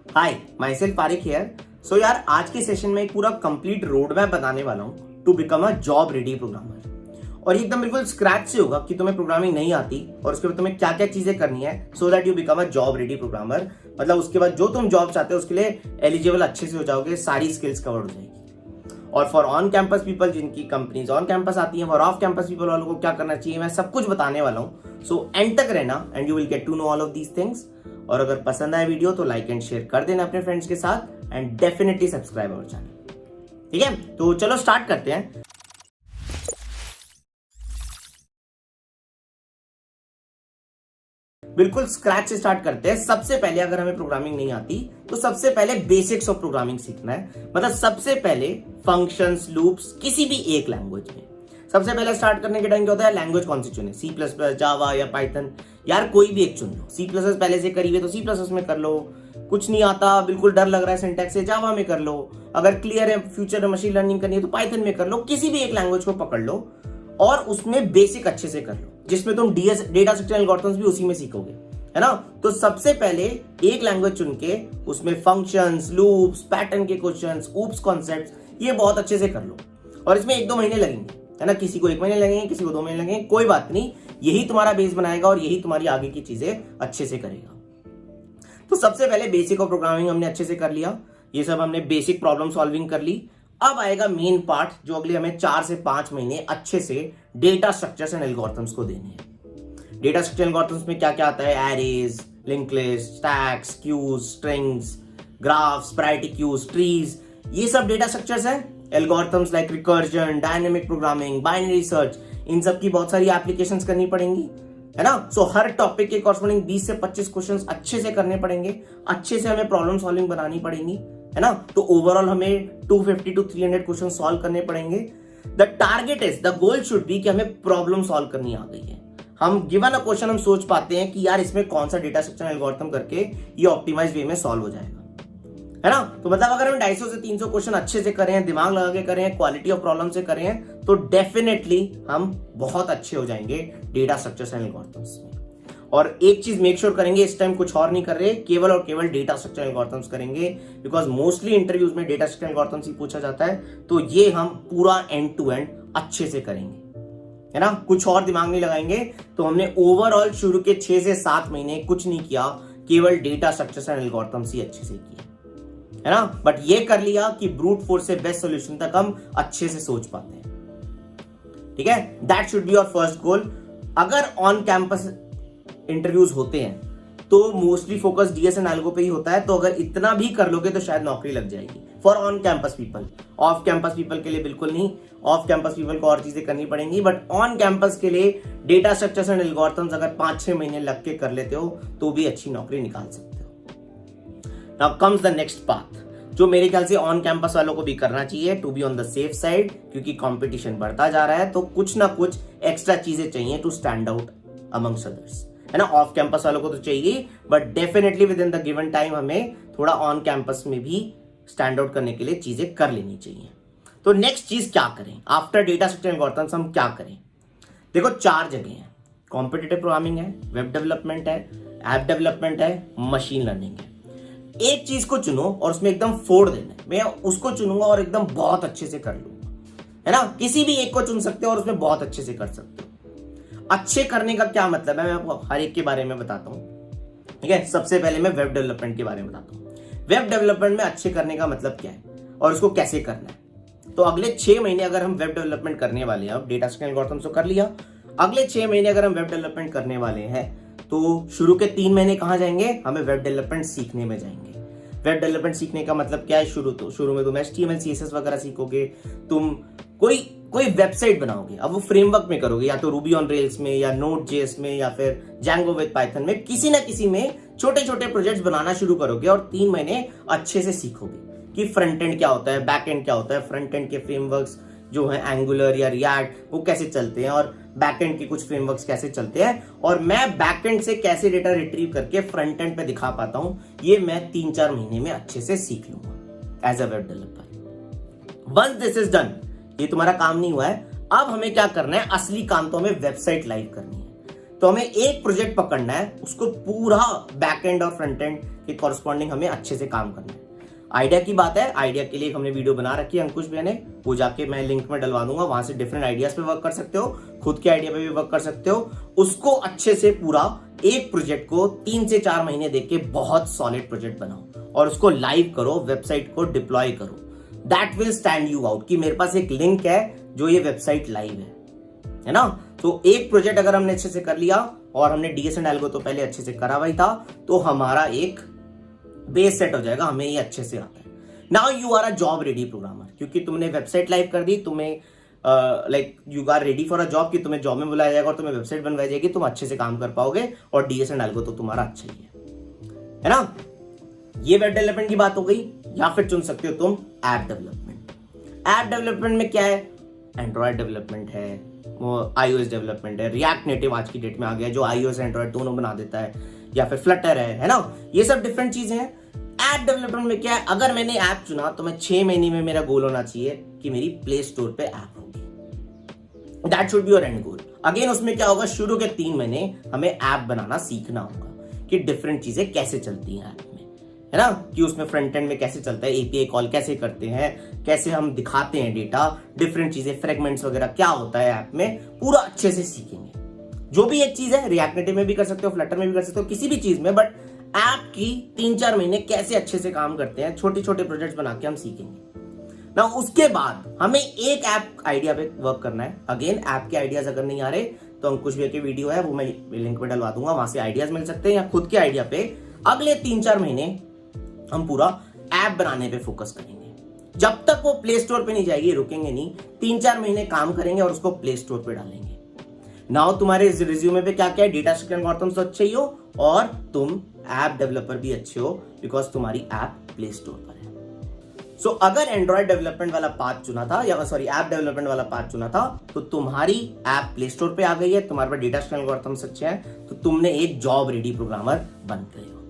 Hi, myself Parik here. So यार, आज के सेशन में एक पूरा कंप्लीट रोड मैप बताने वाला हूँ to become a job ready programmer. और ये एकदम बिल्कुल स्क्रैच से होगा कि तुम्हें प्रोग्रामिंग नहीं आती और उसके बाद तुम्हें क्या क्या चीजें करनी है so that you become a job ready programmer. मतलब उसके बाद जो तुम जॉब चाहते हो उसके लिए एलिजिबल अच्छे से हो जाओगे, सारी स्किल्स कवर हो जाएगी। और फॉर ऑन कैंपस पीपल जिनकी कंपनीज ऑन कैंपस आती हैं, फॉर ऑफ कैंपस पीपल वालों को क्या करना चाहिए, मैं सब कुछ बताने वाला हूँ। सो एंड तक रहना and you will get to know all of these things. और अगर पसंद आए वीडियो तो लाइक एंड शेयर कर देना अपने फ्रेंड्स के साथ and definitely subscribe our channel. ठीक है, तो चलो स्टार्ट करते हैं। बिल्कुल स्क्रैच से स्टार्ट करते हैं। सबसे पहले अगर हमें प्रोग्रामिंग नहीं आती तो सबसे पहले बेसिक्स ऑफ प्रोग्रामिंग सीखना है। मतलब सबसे पहले फंक्शंस, लूप्स, किसी भी एक लैंग्वेज में सबसे पहले स्टार्ट करने के टाइम क्या होता है, लैंग्वेज कौन सी चुने, सी प्लस प्लस, जावा या पाइथन। यार कोई भी एक चुन लो। सी प्लस प्लस पहले से करी हुई तो सी प्लस प्लस में कर लो। कुछ नहीं आता, बिल्कुल डर लग रहा है सिंटैक्स से, जावा में कर लो। अगर क्लियर है फ्यूचर में मशीन लर्निंग करनी है तो पाइथन में कर लो। किसी भी एक लैंग्वेज को पकड़ लो और उसमें बेसिक अच्छे से कर लो, जिसमें तुम डेटा स्ट्रक्चर एल्गोरिथम्स भी उसी में सीखोगे, है ना। तो सबसे पहले एक लैंग्वेज चुन के उसमें फंक्शंस, लूप्स, पैटर्न के क्वेश्चंस, ऊप्स कॉन्सेप्ट्स, ये बहुत अच्छे से कर लो। और इसमें 1-2 महीने लगेंगे, है ना। किसी को 1 महीने लगेंगे, किसी को 2 महीने लगेंगे, कोई बात नहीं। यही तुम्हारा बेस बनाएगा और यही तुम्हारी आगे की चीजें अच्छे से करेगा। तो सबसे पहले बेसिक ऑफ प्रोग्रामिंग हमने अच्छे से कर लिया। ये सब हमने बेसिक प्रॉब्लम सॉल्विंग कर ली। अब आएगा मेन पार्ट जो अगले हमें 4 से 5 महीने अच्छे से डेटा स्ट्रक्चर्स एंड एल्गोरिथम्स को देने हैं। डेटा स्ट्रक्चर एल्गोरिथम्स में क्या क्या आता है, arrays, link list, stacks, queues, strings, graphs, priority queues, trees, ये सब डेटा स्ट्रक्चर्स हैं। Algorithms like recursion, dynamic programming, binary search, इन सब की बहुत सारी एप्लीकेशंस करनी पड़ेंगी, है ना। सो हर टॉपिक के कॉरस्पॉन्डिंग 20 से 25 क्वेश्चंस अच्छे से करने पड़ेंगे। अच्छे से हमें प्रॉब्लम सॉल्विंग बनानी पड़ेगी, है ना। तो ओवरऑल हमें 250 to 300 क्वेश्चन सॉल्व करने पड़ेंगे। The target is, the goal should be कि हमें प्रॉब्लम सॉल्व करनी आ गई है। हम गिवन अ क्वेश्चन हम सोच पाते हैं कि यार इसमें कौन सा डेटा स्ट्रक्चर एल्गोरिथम करके ये ऑप्टिमाइज वे में सॉल्व हो जाएगा, है ना। तो मतलब अगर हम 250 से 300 क्वेश्चन अच्छे से करें, दिमाग लगा के करें, क्वालिटी ऑफ प्रॉब्लम से करें, तो डेफिनेटली हम बहुत अच्छे हो जाएंगे डेटा स्ट्रक्चर्स एंड एल्गोरिथम्स में। और एक चीज मेक श्योर करेंगे, इस टाइम कुछ और नहीं कर रहे, केवल और केवल डेटा स्ट्रक्चर एल्गोरिथम्स करेंगे। बिकॉज मोस्टली इंटरव्यूज में डेटा स्ट्रक्चर एल्गोरिथम्स ही पूछा जाता है। तो ये हम पूरा एंड टू एंड अच्छे से करेंगे, है ना। कुछ और दिमाग नहीं लगाएंगे। तो हमने ओवरऑल शुरू के 6 से 7 महीने कुछ नहीं किया, केवल डेटा स्ट्रक्चर्स एंड एल्गोरिथम्स ही अच्छे से किए, है ना। बट ये कर लिया कि ब्रूट फोर्स से बेस्ट सॉल्यूशन तक हम अच्छे से सोच पाते हैं। ठीक है, that should be your first goal. अगर ऑन कैंपस इंटरव्यूज होते हैं तो mostly focus DS and algo पे ही होता है। तो अगर इतना भी कर लोगे तो शायद नौकरी लग जाएगी for on campus people. Off campus people के लिए बिल्कुल नहीं। ऑफ कैंपस पीपल को और चीजें करनी पड़ेंगी, बट ऑन कैंपस के लिए डेटा स्ट्रक्चर्स एंड एल्गोरिथम्स अगर 5-6 महीने लग के कर लेते हो तो भी अच्छी नौकरी निकाल सकते हो। Now comes the next path, जो मेरे ख्याल से ऑन कैंपस वालों को भी करना चाहिए to be on the safe side, क्योंकि कंपटीशन बढ़ता जा रहा है। तो कुछ ना कुछ एक्स्ट्रा चीजें चाहिए to stand out amongst others, है ना। ऑफ कैंपस वालों को तो चाहिए, but definitely within the given time हमें थोड़ा ऑन कैंपस में भी स्टैंड आउट करने के लिए चीजें कर लेनी चाहिए। तो नेक्स्ट चीज क्या करें आफ्टर डेटा स्ट्रक्चर एल्गोरिथम्स, हम क्या करें। देखो 4 जगह हैं, कॉम्पिटिटिव प्रोग्रामिंग है, वेब डेवलपमेंट है, ऐप डेवलपमेंट है, मशीन लर्निंग है। एक चीज को चुनो और उसमें एकदम फोड़ देना है। मैं उसको चुनूंगा और एकदम बहुत अच्छे से कर लूंगा, है ना। किसी भी एक को चुन सकते हो और उसमें बहुत अच्छे से कर सकते हो। अच्छे करने का क्या मतलब है, मैं आपको हर एक के बारे में बताता हूं। ठीक है, सबसे पहले मैं वेब डेवलपमेंट के बारे में बताता हूं। वेब डेवलपमेंट में अच्छे करने का मतलब क्या है और उसको कैसे करना है। तो अगले 6 महीने अगर हम वेब डेवलपमेंट करने वाले हैं, अब डेटा स्ट्रक्चर एल्गोरिथम्स तो कर लिया, अगले 6 महीने अगर हम वेब डेवलपमेंट करने वाले हैं तो शुरू के 3 महीने कहां जाएंगे, हमें वेब डेवलपमेंट सीखने में जाएंगे। वेब डेवलपमेंट सीखने का मतलब क्या है, शुरू में तुम HTML CSS वगैरह सीखोगे। तुम कोई वेबसाइट बनाओगे, अब वो फ्रेमवर्क में करोगे, या तो रूबी ऑन रेल्स में, या Node.js में, या फिर Django विद पाइथन में, किसी ना किसी में छोटे छोटे प्रोजेक्ट्स बनाना शुरू करोगे और 3 महीने अच्छे से सीखोगे कि फ्रंट एंड क्या होता है, बैक एंड क्या होता है। फ्रंट एंड के फ्रेमवर्क्स जो है एंगुलर या रिएक्ट, वो कैसे चलते हैं, और बैक एंड के कुछ फ्रेमवर्क्स कैसे चलते हैं, और मैं बैक एंड से कैसे डेटा रिट्रीव करके फ्रंट एंड पे दिखा पाता हूं, ये मैं 3-4 महीने में अच्छे से सीख लूंगा as a web developer. Once this is done, ये तुम्हारा काम नहीं हुआ है। अब हमें क्या करना है, असली काम तो हमें वेबसाइट लाइव करनी है। तो हमें एक प्रोजेक्ट पकड़ना है, उसको पूरा बैक एंड और फ्रंट एंड के कॉरस्पॉन्डिंग हमें अच्छे से काम करना है। आइडिया की बात है, आइडिया के लिए हमने वीडियो बना रखी है अंकुश भैया ने, वो जाके मैं लिंक में डलवा दूंगा, वहां से डिफरेंट आइडियाज पे वर्क कर सकते हो, खुद के आइडिया पे भी वर्क कर सकते हो। उसको अच्छे से पूरा एक प्रोजेक्ट को 3 से 4 महीने देख के बहुत सॉलिड प्रोजेक्ट बनाओ और उसको लाइव करो, वेबसाइट को डिप्लॉय करो। That will stand you out कि मेरे पास एक लिंक है जो ये वेबसाइट लाइव है ना। तो एक प्रोजेक्ट अगर हमने अच्छे से कर लिया और हमने डीएस एंड एल्गो तो पहले अच्छे से करा हुआ ही था, तो हमारा एक बेस सेट हो जाएगा, हमें ये अच्छे से आता है। Now you are a job ready programmer, क्योंकि तुमने वेबसाइट लाइव कर दी, तुम्हें like you are ready for a job कि तुम्हें जॉब में बुलाया जाएगा और तुम्हें वेबसाइट बनवाई जाएगी, तुम अच्छे से काम कर पाओगे और डीएस एंड एल्गो तो तुम्हारा अच्छा ही है ना। ये वेब डेवलपमेंट की बात हो गई। या फिर चुन सकते हो तुम ऐप डेवलपमेंट। ऐप डेवलपमेंट में क्या है, एंड्रॉयड डेवलपमेंट है, iOS डेवलपमेंट है, रिएक्ट नेटिव आज की डेट में आ गया जो iOS एंड्रॉयड दोनों बना देता है, या फिर फ्लटर है ना। ये सब डिफरेंट चीजें हैं। ऐप डेवलपमेंट में क्या है, अगर मैंने ऐप चुना तो मैं 6 महीने में मेरा गोल होना चाहिए कि मेरी प्ले स्टोर पे ऐप होगी। That should be your and goal. Again उसमें क्या होगा, शुरू के 3 महीने हमें ऐप बनाना सीखना होगा कि डिफरेंट चीजें कैसे चलती हैं ऐप में, है ना, कि उसमें फ्रंट एंड में कैसे चलता है, एपीआई कॉल कैसे करते हैं, कैसे हम दिखाते हैं डेटा, डिफरेंट चीजें, फ्रेगमेंट्स वगैरह क्या होता है ऐप में, पूरा अच्छे से सीखेंगे। जो भी एक चीज है, रिएक्ट नेटिव में भी कर सकते हो, फ्लटर में भी कर सकते हो, किसी भी चीज में, बट ऐप की 3-4 महीने कैसे अच्छे से काम करते हैं, छोटे छोटे प्रोजेक्ट्स बना के हम सीखेंगे ना। उसके बाद हमें एक ऐप आइडिया पे वर्क करना है। अगेन ऐप के आइडियाज अगर नहीं आ रहे तो अंकुश भैया की वीडियो है, वो मैं लिंक पे डलवा दूंगा, वहां से आइडियाज मिल सकते हैं। या खुद के आइडिया पे अगले 3-4 महीने हम पूरा ऐप बनाने पे फोकस करेंगे। जब तक वो प्ले स्टोर पे नहीं जाएगी रुकेंगे नहीं, 3-4 महीने काम करेंगे और उसको प्ले स्टोर पे डालेंगे। नाउ तुम्हारे रिज्यूमे पे क्या क्या है, डेटा स्ट्रक्चर एल्गोरिथम्स तो अच्छे ही हो और तुम ऐप डेवलपर भी अच्छे हो, बिकॉज तुम्हारी ऐप प्ले स्टोर पर है। सो अगर एंड्रॉइड डेवलपमेंट वाला पाथ चुना था, या सॉरी ऐप डेवलपमेंट वाला पाथ चुना था, तो तुम्हारी ऐप प्ले स्टोर पे आ गई है, तुम्हारे पास डेटा स्ट्रक्चर एल्गोरिथम्स अच्छे हैं, तो तुमने एक जॉब रेडी प्रोग्रामर बन गए हो।